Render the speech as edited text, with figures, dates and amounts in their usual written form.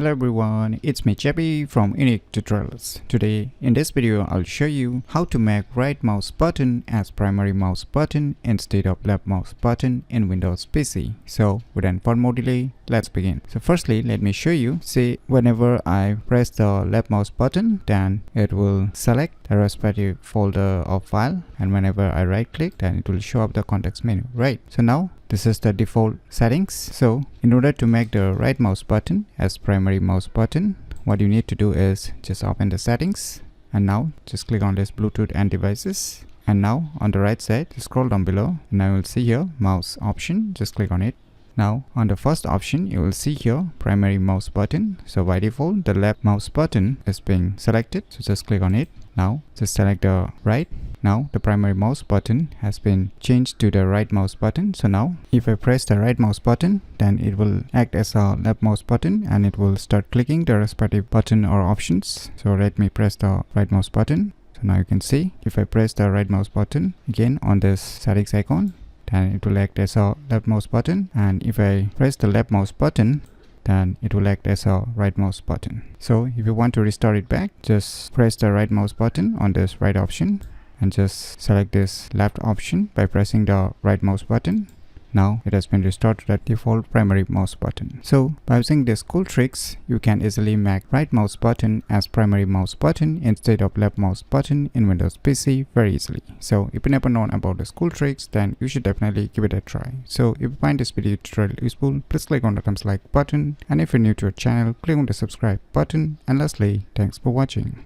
Hello everyone, it's me Chappy from UniqueTutorials. Today in this video I'll show you how to make right mouse button as primary mouse button instead of left mouse button in Windows PC. So without further more delay, let's begin. So firstly let me show you. See, whenever I press the left mouse button, then it will select the respective folder or file, and whenever I right click, then it will show up the context menu, right? So now this is the default settings. So in order to make the right mouse button as primary mouse button, what you need to do is just open the settings, and now just click on this Bluetooth and devices, and now on the right side just scroll down below. Now you will see here mouse option, just click on it. Now on the first option you will see here primary mouse button. So by default the left mouse button is being selected, so just click on it. Now just select the right. Now the primary mouse button has been changed to the right mouse button. So now if I press the right mouse button, then it will act as a left mouse button and it will start clicking the respective button or options. So let me press the right mouse button. So now you can see if I press the right mouse button again on this settings icon, then it will act as a left mouse button, and if I press the left mouse button, then it will act as a right mouse button. So if you want to restore it back, just press the right mouse button on this right option and just select this left option by pressing the right mouse button. Now it has been restored to the default primary mouse button. So by using these cool tricks, you can easily make right mouse button as primary mouse button instead of left mouse button in Windows PC very easily. So if you never known about these cool tricks, then you should definitely give it a try. So if you find this video tutorial useful, please click on the thumbs like button, and if you're new to our channel, click on the subscribe button, and lastly, thanks for watching.